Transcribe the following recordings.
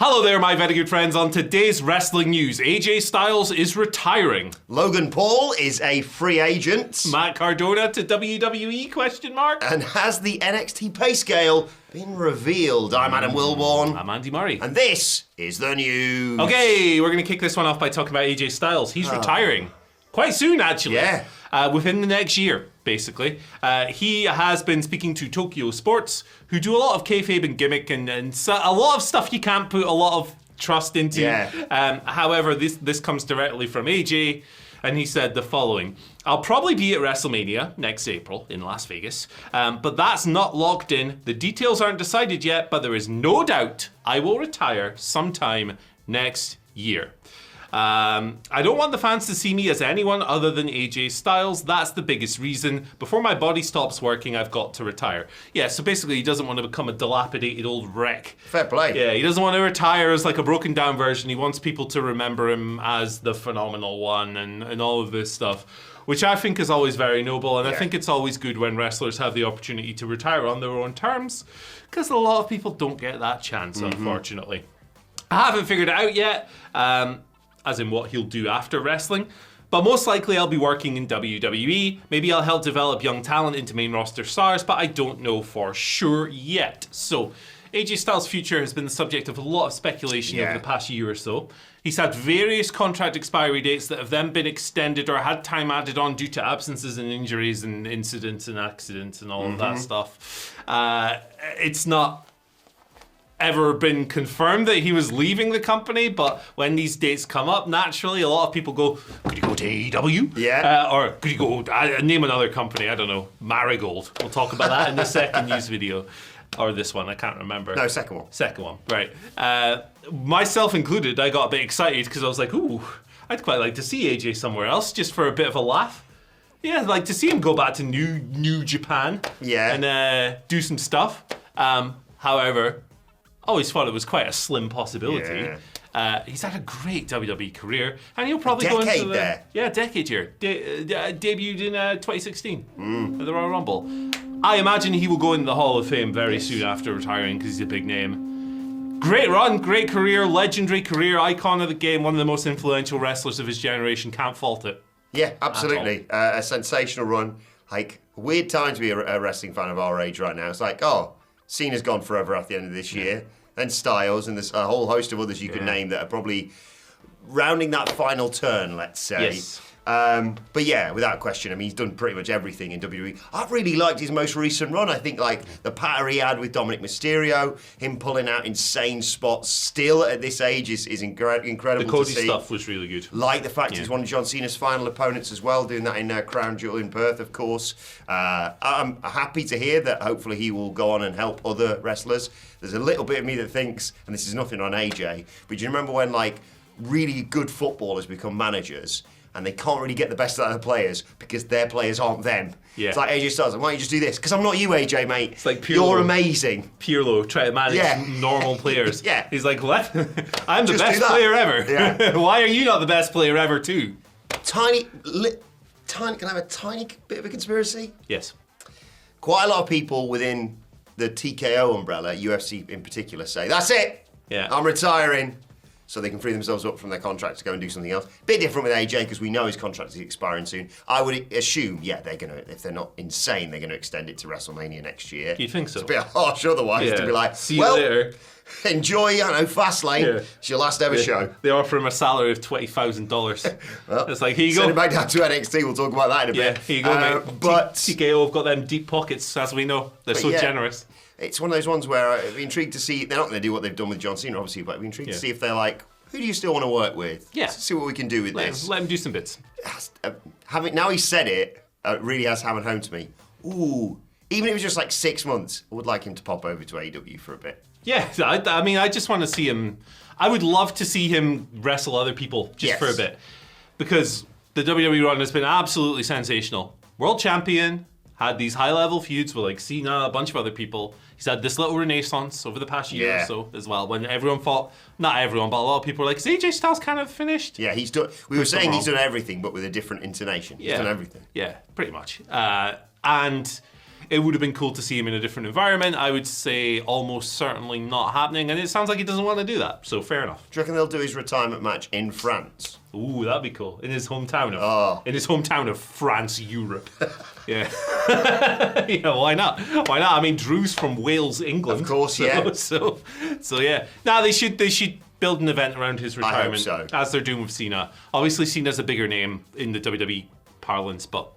Hello there, my very good friends. On today's wrestling news, AJ Styles is retiring. Logan Paul is a free agent. Matt Cardona to WWE, ? And has the NXT pay scale been revealed? I'm Adam Wilborn. I'm Andy Murray. And this is the news. Okay, we're going to kick this one off by talking about AJ Styles. He's retiring. Quite soon, actually. Yeah. Within the next year, basically. He has been speaking to Tokyo Sports, who do a lot of kayfabe and gimmick and a lot of stuff you can't put a lot of trust into. Yeah. However, this comes directly from AJ, and he said the following. I'll probably be at WrestleMania next April in Las Vegas, but that's not locked in. The details aren't decided yet, but there is no doubt I will retire sometime next year. I don't want the fans to see me as anyone other than AJ Styles. That's the biggest reason. Before my body stops working, I've got to retire. Yeah, so basically he doesn't want to become a dilapidated old wreck. Fair play. Yeah, he doesn't want to retire as like a broken down version. He wants people to remember him as the phenomenal one and all of this stuff, which I think is always very noble. And I think it's always good when wrestlers have the opportunity to retire on their own terms, because a lot of people don't get that chance, unfortunately. I haven't figured it out yet. As in what he'll do after wrestling. But most likely I'll be working in WWE. Maybe I'll help develop young talent into main roster stars, but I don't know for sure yet. So, AJ Styles' future has been the subject of a lot of speculation over the past year or so. He's had various contract expiry dates that have then been extended or had time added on due to absences and injuries and incidents and accidents and all of that stuff. It's not ever been confirmed that he was leaving the company, but when these dates come up, naturally a lot of people go, could he go to AEW? Yeah. Or could he go, name another company, I don't know, Marigold. We'll talk about that in the second news video. Or this one, I can't remember. No, second one. Second one, right. Myself included, I got a bit excited because I was like, ooh, I'd quite like to see AJ somewhere else just for a bit of a laugh. Yeah, I'd like to see him go back to New Japan and do some stuff. However, always thought it was quite a slim possibility. Yeah. He's had a great WWE career, and he'll probably go into the decade here. Debuted in 2016 at the Royal Rumble. I imagine he will go into the Hall of Fame very soon after retiring because he's a big name. Great run, great career, legendary career, icon of the game, one of the most influential wrestlers of his generation. Can't fault it. Yeah, absolutely. A sensational run. Like, weird time to be a wrestling fan of our age right now. It's like, Cena's gone forever at the end of this year. Then Styles, and there's a whole host of others you could name that are probably rounding that final turn, let's say. Yes. But yeah, without question, I mean, he's done pretty much everything in WWE. I've really liked his most recent run. I think, like, the patter he had with Dominic Mysterio, him pulling out insane spots still at this age is incredible The Cody to see. stuff was really good. Like the fact he's one of John Cena's final opponents as well, doing that in Crown Jewel in Perth, of course. I'm happy to hear that hopefully he will go on and help other wrestlers. There's a little bit of me that thinks, and this is nothing on AJ, but do you remember when, like, really good footballers become managers and they can't really get the best out of the players because their players aren't them? Yeah. It's like AJ Styles, why don't you just do this? Because I'm not you, AJ, mate. It's like You're amazing. Pirlo trying to manage normal players. He's like, what? I'm the best player ever. Yeah. Why are you not the best player ever too? Can I have a tiny bit of a conspiracy? Yes. Quite a lot of people within the TKO umbrella, UFC in particular, say, that's it. Yeah. I'm retiring. So they can free themselves up from their contract to go and do something else. Bit different with AJ because we know his contract is expiring soon. I would assume, they're going to, if they're not insane, they're going to extend it to WrestleMania next year. Do you think so? It's a bit harsh otherwise to be like, see you later. Enjoy, Fastlane. It's your last ever show. They offer him a salary of $20,000. Well, it's like, here you go. Send him back down to NXT. We'll talk about that in a bit. Yeah, here you go, mate. But TKO have got them deep pockets, as we know. They're so generous. It's one of those ones where I'd be intrigued to see. They're not going to do what they've done with John Cena, obviously, but I'd be intrigued to see if they're like, who do you still want to work with? Yeah. Let's see what we can do with this. Let him do some bits. Now he's said it, really has hammered home to me. Ooh, even if it was just like 6 months, I would like him to pop over to AEW for a bit. Yeah, I mean, I just want to see him. I would love to see him wrestle other people just for a bit. Because the WWE run has been absolutely sensational. World champion, had these high-level feuds with like Cena, a bunch of other people. He's had this little renaissance over the past year or so as well, when everyone thought, not everyone, but a lot of people were like, is AJ Styles kind of finished? Yeah, he's done. We were saying he's done everything, but with a different intonation. He's done everything. Yeah, pretty much. And It would have been cool to see him in a different environment. I would say almost certainly not happening, and it sounds like he doesn't want to do that, so fair enough. Do you reckon they'll do his retirement match in France? Ooh, that'd be cool. In his hometown of France, Europe. Yeah. Yeah, why not? Why not? I mean, Drew's from Wales, England. Of course, so, yeah. So yeah. Now they should build an event around his retirement, I hope so. as they're doing with Cena. Obviously, Cena's a bigger name in the WWE parlance, but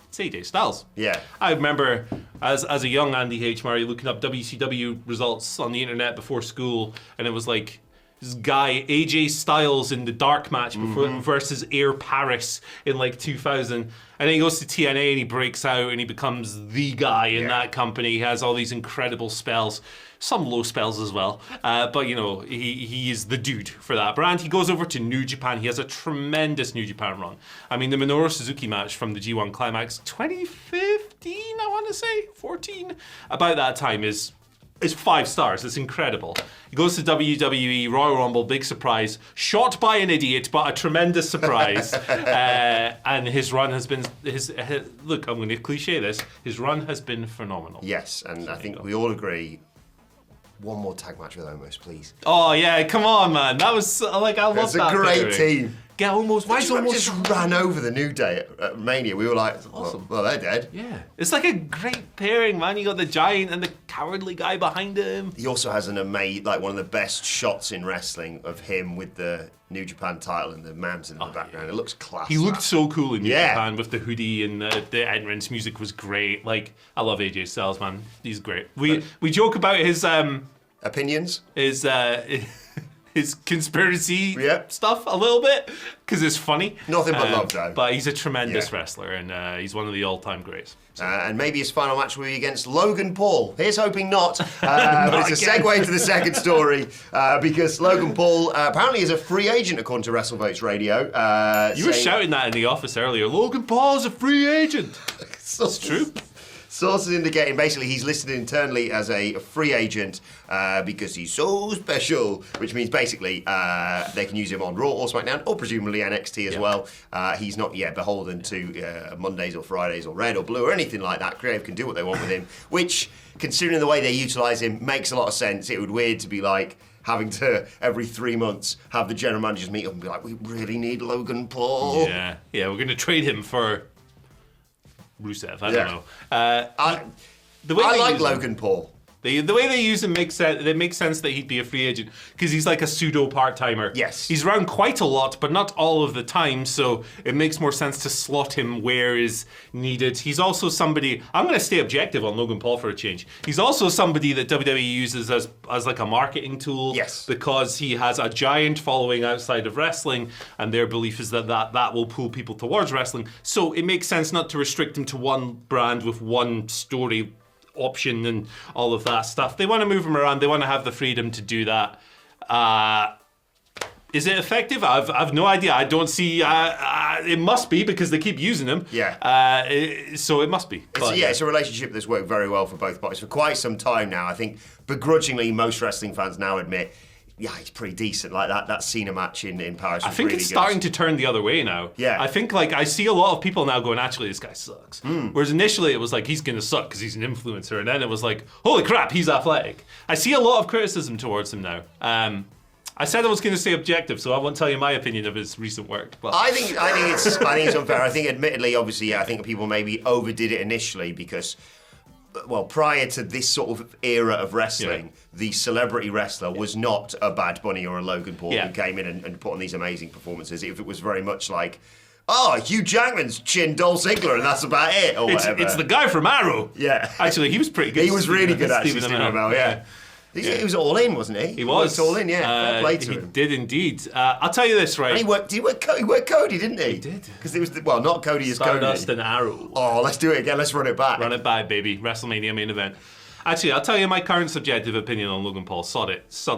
it's AJ Styles. Yeah. I remember as a young Andy H. Murray looking up WCW results on the internet before school, and it was like this guy AJ Styles in the dark match versus Air Paris in like 2000, and then he goes to TNA and he breaks out and he becomes the guy in that company. He has all these incredible spells, some low spells as well, but you know, he is the dude for that brand. He goes over to New Japan. He has a tremendous New Japan run. I mean, the Minoru Suzuki match from the G1 Climax 2015, I want to say 14, about that time is 5 stars. It's incredible. He goes to WWE, Royal Rumble, big surprise. Shot by an idiot, but a tremendous surprise. And his run has been... Look, I'm going to cliche this. His run has been phenomenal. Yes, and I think we all agree. One more tag match with Omos, please. Oh, yeah, come on, man. That was... I love that. It's a great team. Get Omos. Why is Omos... just ran over the New Day at Mania. We were like, awesome. well, they're dead. Yeah. It's like a great pairing, man. You got the giant and the cowardly guy behind him. He also has one of the best shots in wrestling of him with the New Japan title and the mountain in the background. Yeah. It looks class. He looked so cool in New Japan with the hoodie, and the entrance music was great. Like, I love AJ Styles, man. He's great. We joke about his... opinions? His conspiracy stuff a little bit, because it's funny. Nothing but love, though. But he's a tremendous wrestler, and he's one of the all-time greats. So. And maybe his final match will be against Logan Paul. Here's hoping not. But it's a segue to the second story, because Logan Paul apparently is a free agent, according to WrestleVotes Radio. You were shouting that in the office earlier. Logan Paul's a free agent. That's true. Sources indicating basically he's listed internally as a free agent because he's so special, which means basically they can use him on Raw or SmackDown or presumably NXT as well. He's not yet beholden to Mondays or Fridays or Red or Blue or anything like that. Creative can do what they want with him, which, considering the way they utilise him, makes a lot of sense. It would be weird to be like having to, every 3 months, have the general managers meet up and be like, we really need Logan Paul. Yeah, we're going to trade him for... Rusev, I don't know. I like Logan Paul. The way they use him makes sense. It makes sense that he'd be a free agent because he's like a pseudo part-timer. Yes. He's around quite a lot, but not all of the time, so it makes more sense to slot him where is needed. He's also somebody... I'm going to stay objective on Logan Paul for a change. He's also somebody that WWE uses as like a marketing tool. Yes. Because he has a giant following outside of wrestling, and their belief is that will pull people towards wrestling. So it makes sense not to restrict him to one brand with one story option and all of that stuff. They want to move him around. They want to have the freedom to do that. Is it effective? I've no idea. I don't see... it must be because they keep using him. Yeah. So it must be. It's a relationship that's worked very well for both parties for quite some time now. I think begrudgingly most wrestling fans now admit, yeah, he's pretty decent. Like that Cena match in Paris was I think really it's good. starting to turn the other way now. Yeah. I think I see a lot of people now going, actually, this guy sucks. Whereas initially it was like, he's going to suck because he's an influencer. And then it was like, holy crap, he's athletic. I see a lot of criticism towards him now. I said I was going to stay objective, so I won't tell you my opinion of his recent work. But I think it's unfair. I think, admittedly, obviously, I think people maybe overdid it initially because, well, prior to this sort of era of wrestling, the celebrity wrestler was not a Bad Bunny or a Logan Paul who came in and put on these amazing performances. If it was very much like, oh, Hugh Jackman's chin Dolph Ziggler, and that's about it, or whatever. It's the guy from Arrow. Yeah. Actually, he was pretty good. He was really good, actually, Stephen Amell, yeah. He was all in, wasn't he? He was all in, yeah. Fair play to him. He did indeed. I'll tell you this, right? And he worked Cody, didn't he? He did. Because it was, not Cody as Cody. Stardust and Arrow. Oh, let's do it again. Let's run it back. Run it back, baby. WrestleMania main event. Actually, I'll tell you my current subjective opinion on Logan Paul. Sod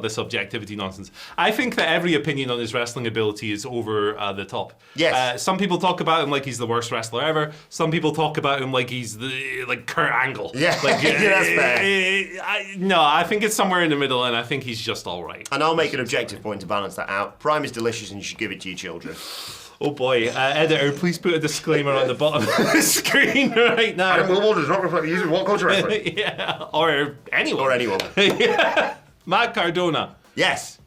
the subjectivity nonsense. I think that every opinion on his wrestling ability is over the top. Yes. Some people talk about him like he's the worst wrestler ever. Some people talk about him like he's like Kurt Angle. Yeah, like, that's fair. No, I think it's somewhere in the middle, and I think he's just all right. And I'll make an objective point to balance that out. Prime is delicious, and you should give it to your children. Oh boy, editor, please put a disclaimer on the bottom of the screen right now. Adam Wilmot does not reflect the use of WhatCulture reference. Yeah, or anyone. Or anyone. Yeah. Matt Cardona. Yes.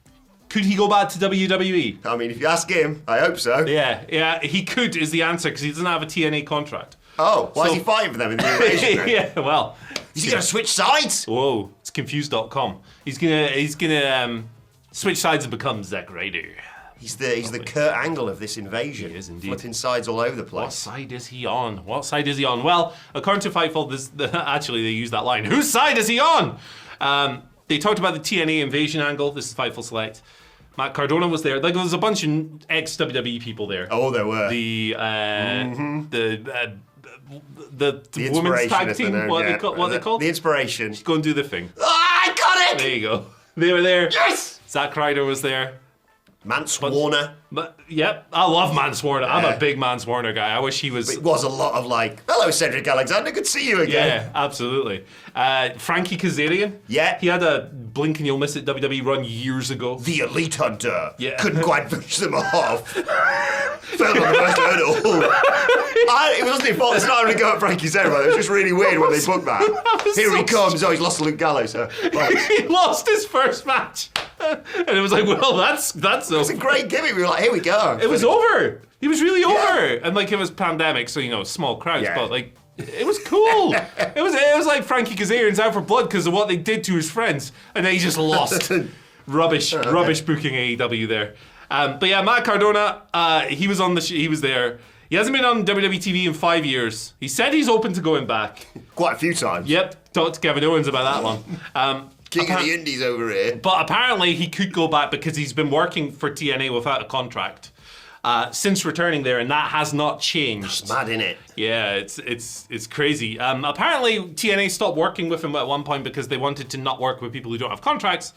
Could he go back to WWE? I mean, if you ask him, I hope so. Yeah, he could is the answer because he doesn't have a TNA contract. Oh, why is he fighting for them in the invasion then? Yeah, well. Is he going to switch sides? Whoa, it's confused.com. He's gonna switch sides and become Zack Ryder. He's the Kurt Angle of this invasion. He is indeed. Flipping sides all over the place. What side is he on? Well, according to Fightful, actually they use that line. Whose side is he on? They talked about the TNA invasion angle. This is Fightful Select. Matt Cardona was there. Like, there was a bunch of ex-WWE people there. Oh, there were. The women's tag team. What they called? The Inspiration. Go and do the thing. Ah, I got it! There you go. They were there. Yes! Zack Ryder was there. Mance Warner. But yep, I love Mance Warner. I'm a big Mance Warner guy. I wish he was. It was a lot of like, hello Cedric Alexander, good to see you again. Yeah, absolutely. Frankie Kazarian. Yeah. He had a blink and you'll miss it WWE run years ago. The Elite Hunter. Yeah. Couldn't quite finish them off. Fell on the first hurdle. It wasn't his fault. It's not having to go at Frankie Kazarian. It was just really weird when they booked that. Here he comes. Oh, he's lost to Luke Gallows. He lost his first match. And it was like, well, that's It's a great gimmick. We were like, here we go. It was over. He was really over. And like, it was pandemic, so small crowds, but like, it was cool. it was like Frankie Kazarian's out for blood because of what they did to his friends, and then he just lost. Rubbish booking AEW there. But yeah, Matt Cardona, he was on he was there. He hasn't been on WWE TV in 5 years. He said he's open to going back. Quite a few times. Yep, talked to Kevin Owens about that one. King of the Indies over here. But apparently he could go back because he's been working for TNA without a contract since returning there, and that has not changed. That's mad, innit? Yeah, it's crazy. Apparently TNA stopped working with him at one point because they wanted to not work with people who don't have contracts.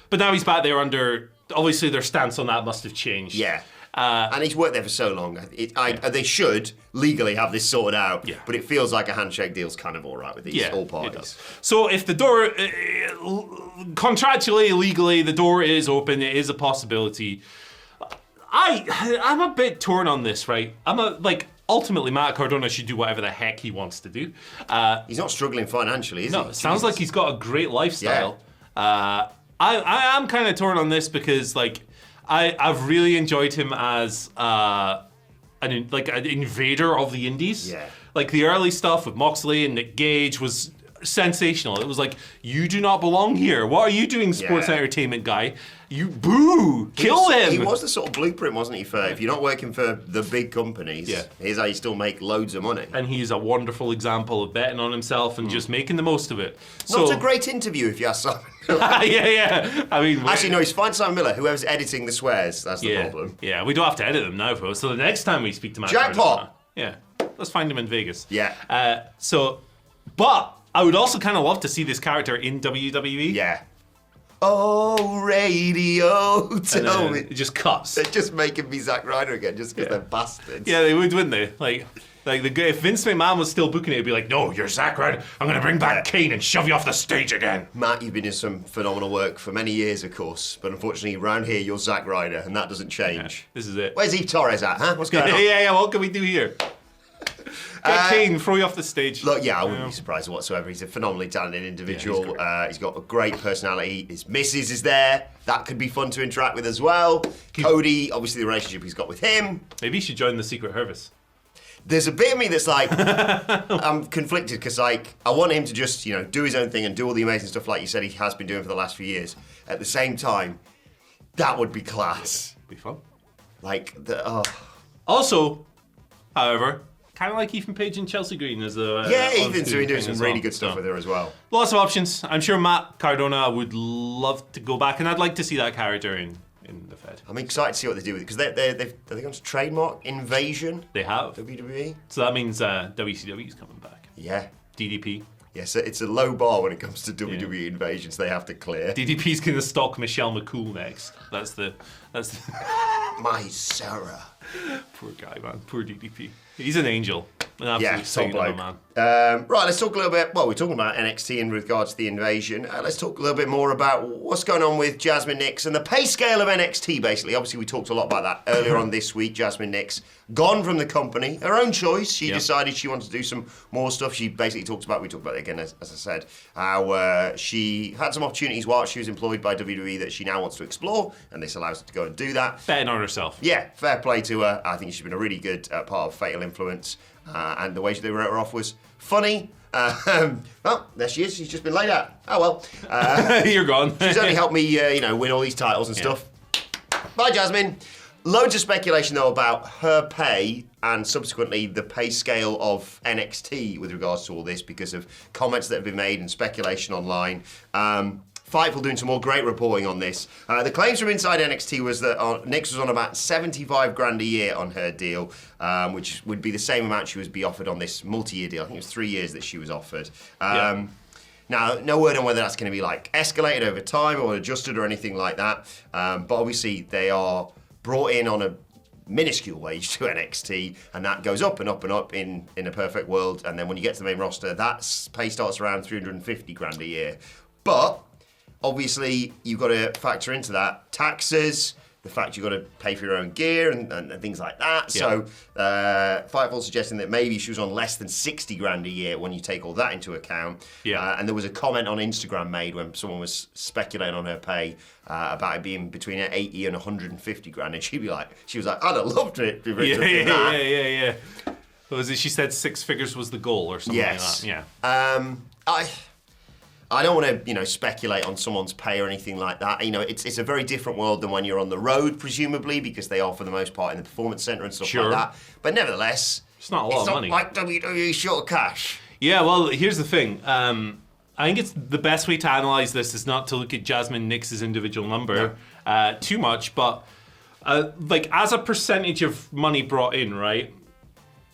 But now he's back there under. Obviously, their stance on that must have changed. Yeah. And he's worked there for so long. They should legally have this sorted out, but it feels like a handshake deal's kind of all right with these all parties. It does. So if the door, contractually, legally, the door is open, it is a possibility. I'm a bit torn on this, right? Ultimately, Matt Cardona should do whatever the heck he wants to do. He's not struggling financially, is he? No, it sounds like he's got a great lifestyle. Yeah. I am kind of torn on this because, I've really enjoyed him as an invader of the indies. Yeah. Like the early stuff with Moxley and Nick Gage was sensational. It was like, you do not belong here. What are you doing, sports entertainment guy? You kill him. He was the sort of blueprint, wasn't he? For if you're not working for the big companies, here's how you still make loads of money. And he's a wonderful example of betting on himself and just making the most of it. Not a great interview if you ask Simon Miller. Yeah. I mean, actually, no, he's fine, Simon Miller. Whoever's editing the swears, that's the problem. Yeah, we don't have to edit them now, folks. So the next time we speak to Matt Jackpot. Cardona, let's find him in Vegas. Yeah. But I would also kind of love to see this character in WWE. Yeah. Oh, radio, tell me. It just cuts. They're just making me Zack Ryder again just because they're bastards. Yeah, they would, wouldn't they? If Vince McMahon was still booking it, it'd be like, no, you're Zack Ryder. I'm going to bring back Kane and shove you off the stage again. Matt, you've been doing some phenomenal work for many years, of course. But unfortunately, around here, you're Zack Ryder, and that doesn't change. Yeah, this is it. Where's Eve Torres at, huh? What's going on? Yeah, what can we do here? Get Kane, throw you off the stage. Look, I wouldn't be surprised whatsoever. He's a phenomenally talented individual. He's got a great personality. His missus is there. That could be fun to interact with as well. Cody, obviously the relationship he's got with him. Maybe he should join the Secret Service. There's a bit of me that's like, I'm conflicted because I want him to just, do his own thing and do all the amazing stuff like you said he has been doing for the last few years. At the same time, that would be class. Be fun. Also, however, kind of like Ethan Page and Chelsea Green as the Ethan's been doing some really good stuff with her as well. Lots of options. I'm sure Matt Cardona would love to go back, and I'd like to see that character in the Fed. I'm excited to see what they do with it because they're going to trademark Invasion. They have WWE. So that means WCW is coming back. Yeah. DDP. Yes, it's a low bar when it comes to WWE invasions. They have to clear. DDP's going to stalk Michelle McCool next. That's the. My Sarah. Poor guy, man. Poor DDP. He's an angel. An absolute top bloke. man. Right, let's talk a little bit. Well, we're talking about NXT in regards to the invasion. Let's talk a little bit more about what's going on with Jazmyn Nix and the pay scale of NXT, basically. Obviously, we talked a lot about that earlier on this week. Jazmyn Nix gone from the company. Her own choice. She decided she wanted to do some more stuff. She basically we talked about it again, as I said, how she had some opportunities while she was employed by WWE that she now wants to explore, and this allows her to go and do that. Betting on herself. Yeah, fair play to her. I think she's been a really good part of Fatal Influence. And the way they wrote her off was funny. Well, there she is. She's just been laid out. Oh, well. You're gone. She's only helped me, win all these titles and stuff. Bye, Jazmyn. Loads of speculation, though, about her pay and subsequently the pay scale of NXT with regards to all this because of comments that have been made and speculation online. Fightful doing some more great reporting on this. The claims from inside NXT was that Nix was on about 75 grand a year on her deal, which would be the same amount she would be offered on this multi-year deal. I think it was 3 years that she was offered. Now, no word on whether that's going to be like escalated over time or adjusted or anything like that. But obviously they are brought in on a minuscule wage to NXT, and that goes up and up and up in a perfect world. And then when you get to the main roster, that pay starts around 350 grand a year. But obviously, you've got to factor into that taxes, the fact you've got to pay for your own gear and things like that. Yeah. So, Fightful suggesting that maybe she was on less than 60 grand a year when you take all that into account. Yeah. And there was a comment on Instagram made when someone was speculating on her pay about it being between 80 and 150 grand, and she was like, I'd have loved it. Yeah. What was it? She said 6 figures was the goal or something like that. Yeah. I don't want to, speculate on someone's pay or anything like that. It's a very different world than when you're on the road, presumably, because they are, for the most part, in the performance center and stuff like that. But nevertheless, it's not a lot of money. It's not like WWE short of cash. Yeah, well, here's the thing. I think it's the best way to analyze this is not to look at Jazmyn Nix's individual number too much, but as a percentage of money brought in, right?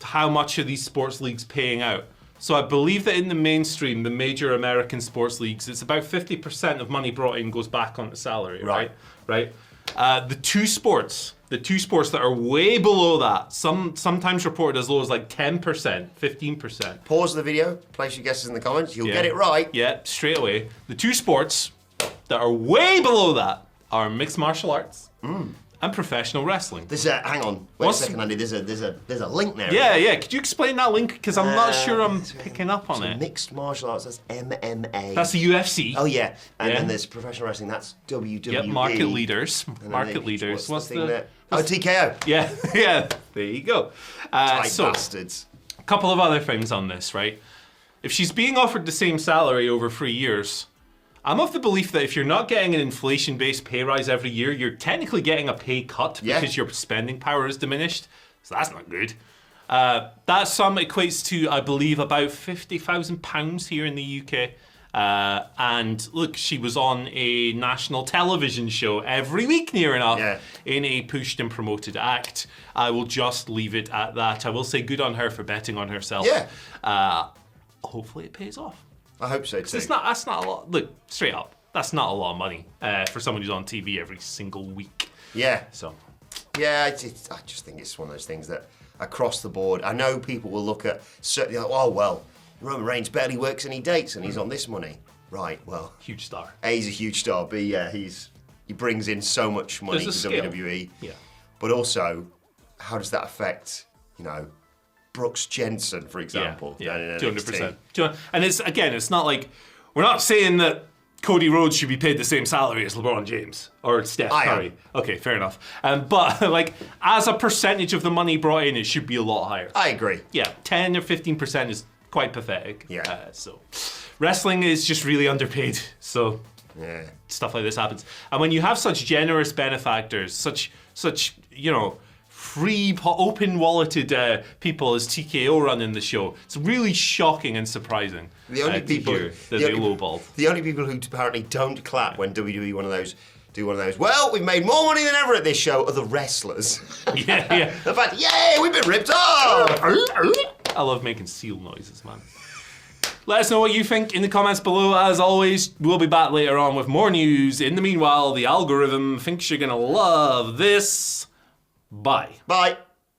How much are these sports leagues paying out? So I believe that in the mainstream, the major American sports leagues, it's about 50% of money brought in goes back onto salary, right? The two sports that are way below that, sometimes reported as low as like 10%, 15%. Pause the video, place your guesses in the comments, you'll get it right. Yeah, straight away. The two sports that are way below that are mixed martial arts and professional wrestling. Hang on, wait a second, Andy. There's a link there. Yeah. Could you explain that link? Because I'm not sure I'm picking up on it. Mixed martial arts. That's MMA. That's the UFC. Oh yeah, and then there's professional wrestling. That's WWE. Yep, market leaders. What's the TKO. Yeah. There you go. Bastards. A couple of other things on this, right? If she's being offered the same salary over 3 years, I'm of the belief that if you're not getting an inflation-based pay rise every year, you're technically getting a pay cut because your spending power is diminished. So that's not good. That sum equates to, I believe, about £50,000 here in the UK. And look, she was on a national television show every week, near enough, in a pushed and promoted act. I will just leave it at that. I will say good on her for betting on herself. Yeah. Hopefully it pays off. I hope so too. That's not a lot. Look, straight up, that's not a lot of money for someone who's on TV every single week. Yeah. So. Yeah, I just think it's one of those things that across the board, I know people will look at certainly like, oh well, Roman Reigns barely works any dates and he's on this money. Right. Well. Huge star. A, he's a huge star. B, yeah, he brings in so much money to WWE. Yeah. But also, how does that affect Brooks Jensen, for example? Yeah, 200%. And it's not like, we're not saying that Cody Rhodes should be paid the same salary as LeBron James or Steph Curry. Okay, fair enough. But as a percentage of the money brought in, it should be a lot higher. I agree. Yeah, 10 or 15% is quite pathetic. Yeah. So wrestling is just really underpaid. So stuff like this happens. And when you have such generous benefactors, such free, open-walleted people as TKO running the show, it's really shocking and surprising. The only people that they lowballed. The only people who apparently don't clap when WWE do one of those. Well, we've made more money than ever at this show are the wrestlers. Yeah. The fact, yay, we've been ripped off. I love making seal noises, man. Let us know what you think in the comments below. As always, we'll be back later on with more news. In the meanwhile, the algorithm thinks you're gonna love this. Bye. Bye.